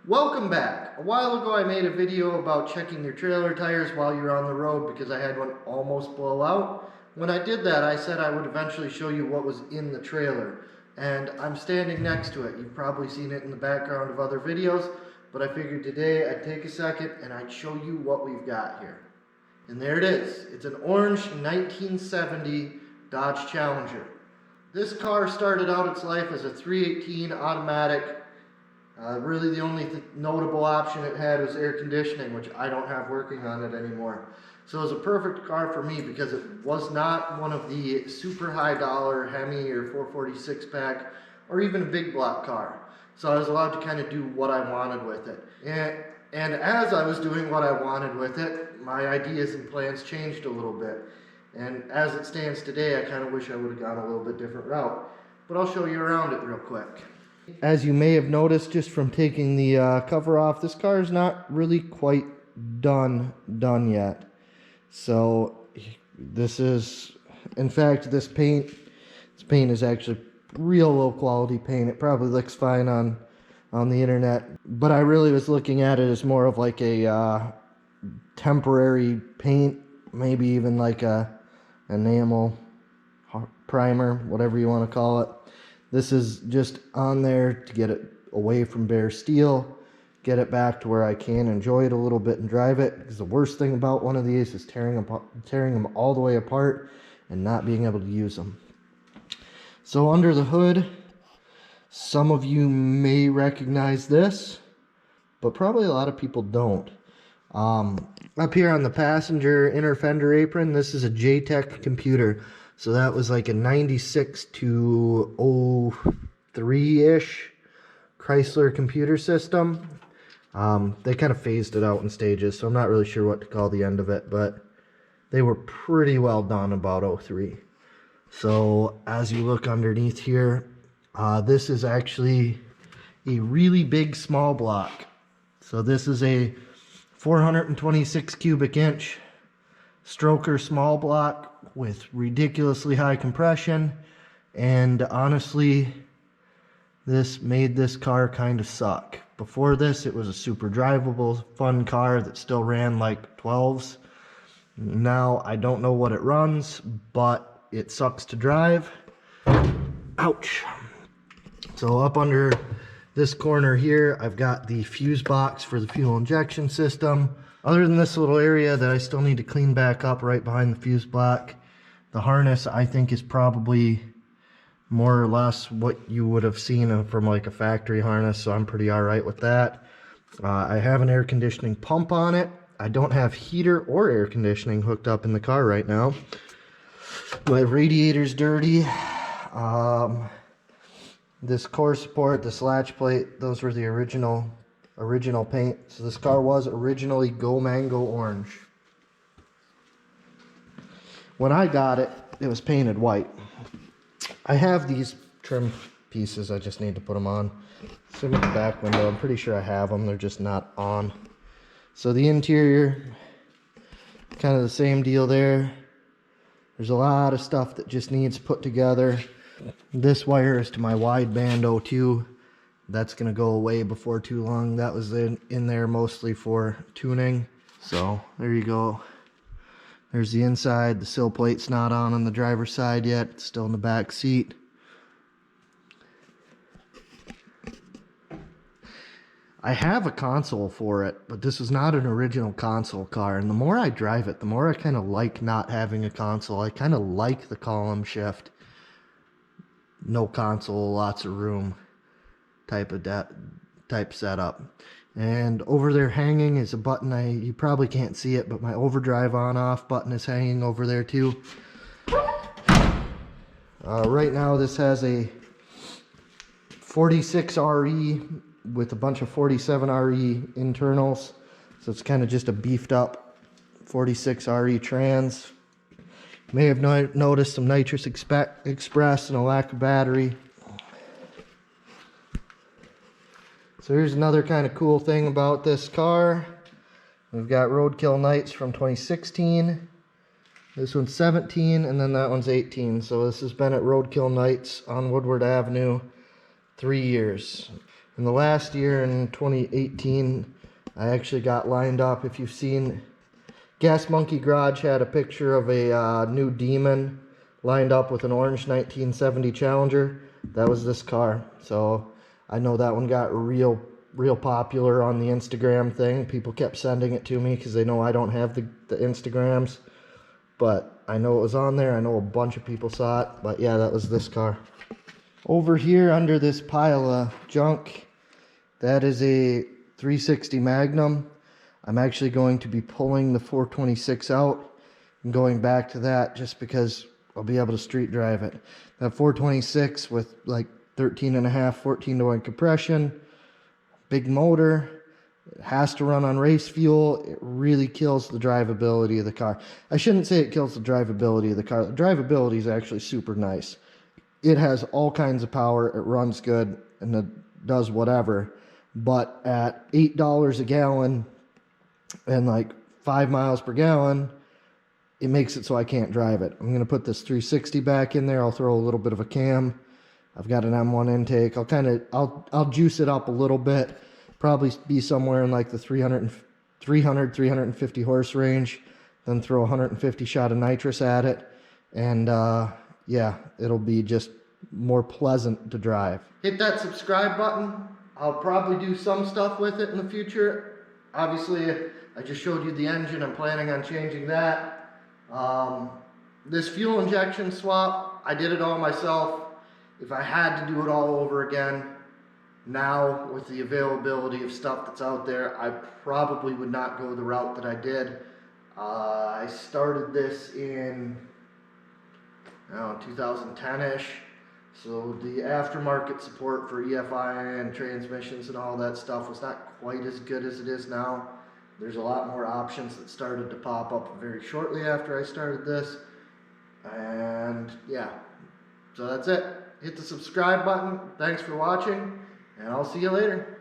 Welcome back. A while ago I made a video about checking your trailer tires while you're on the road because I had one almost blow out. When I did that, I said I would eventually show you what was in the trailer. And I'm standing next to it. You've probably seen it in the background of other videos, but I figured today I'd take a second and I'd show you what we've got here. And there it is. It's an orange 1970 Dodge Challenger. This car started out its life as a 318 automatic. Really the only notable option it had was air conditioning, which I don't have working on it anymore. So it was a perfect car for me because it was not one of the super high dollar Hemi or 446 pack or even a big block car. So I was allowed to kind of do what I wanted with it. And as I was doing what I wanted with it, my ideas and plans changed a little bit. And as it stands today, I kind of wish I would have gone a little bit different route. But I'll show you around it real quick. As you may have noticed just from taking the cover off, this car is not really quite done yet. So this is, in fact, this paint is actually real low quality paint. It probably looks fine on the internet, but I really was looking at it as more of like a temporary paint, maybe even like a enamel primer, whatever you want to call it. This is just on there to get it away from bare steel, get it back to where I can enjoy it a little bit and drive it. Because the worst thing about one of these is tearing them all the way apart and not being able to use them. So under the hood, some of you may recognize this, but probably a lot of people don't. Up here on the passenger inner fender apron, this is a JTEC computer. So that was like a 96 to 03-ish Chrysler computer system. They kind of phased it out in stages, so I'm not really sure what to call the end of it, but they were pretty well done about 03. So as you look underneath here, this is actually a really big small block. So this is a 426 cubic inch stroker small block with ridiculously high compression, and honestly this made this car kind of suck. Before this it was a super drivable fun car that still ran like 12s. Now I don't know what it runs, but it sucks to drive. Ouch. So up under this corner here I've got the fuse box for the fuel injection system. Other than this little area that I still need to clean back up right behind the fuse block, the harness I think is probably more or less what you would have seen from like a factory harness, so I'm pretty alright with that. I have an air conditioning pump on it. I don't have heater or air conditioning hooked up in the car right now. My radiator's dirty. This core support, this latch plate, those were the original paint. So this car was originally Go Mango Orange. When I got it, it was painted white. I have these trim pieces, I just need to put them on. So at the back window, I'm pretty sure I have them, they're just not on. So the interior, kind of the same deal there. There's a lot of stuff that just needs put together. This wire is to my wideband 02. That's going to go away before too long. That was in there mostly for tuning. So there you go. There's the inside. The sill plate's not on the driver's side yet. It's still in the back seat. I have a console for it, but this is not an original console car. And the more I drive it, the more I kind of like not having a console. I kind of like the column shift. No console, lots of room type setup. And over there hanging is a button. You probably can't see it, but my overdrive on off button is hanging over there too. Right now this has a 46RE with a bunch of 47RE internals, so it's kind of just a beefed up 46RE trans. You may have noticed some nitrous express and a lack of battery. So here's another kind of cool thing about this car. We've got Roadkill Nights from 2016. This one's 17, and then that one's 18. So this has been at Roadkill Nights on Woodward Avenue 3 years. In the last year, in 2018, I actually got lined up. If you've seen, Gas Monkey Garage had a picture of a new Demon lined up with an orange 1970 Challenger. That was this car. So I know that one got real popular on the Instagram thing. People kept sending it to me because they know I don't have the Instagrams. But I know it was on there. I know a bunch of people saw it. But yeah, that was this car. Over here under this pile of junk, that is a 360 Magnum. I'm actually going to be pulling the 426 out and going back to that just because I'll be able to street drive it. That 426 with like 13.5, 14 to 1 compression, big motor, it has to run on race fuel. It really kills the drivability of the car. I shouldn't say it kills the drivability of the car. The drivability is actually super nice. It has all kinds of power. It runs good and it does whatever. But at $8 a gallon and like 5 miles per gallon, it makes it so I can't drive it. I'm going to put this 360 back in there. I'll throw a little bit of a cam. I've got an M1 intake. I'll juice it up a little bit. Probably be somewhere in like the 350 horse range. Then throw 150 shot of nitrous at it. And yeah, it'll be just more pleasant to drive. Hit that subscribe button. I'll probably do some stuff with it in the future. Obviously, I just showed you the engine. I'm planning on changing that. This fuel injection swap, I did it all myself. If I had to do it all over again, now with the availability of stuff that's out there, I probably would not go the route that I did. I started this in 2010-ish. So the aftermarket support for EFI and transmissions and all that stuff was not quite as good as it is now. There's a lot more options that started to pop up very shortly after I started this. And yeah, so that's it. Hit the subscribe button. Thanks for watching, and I'll see you later.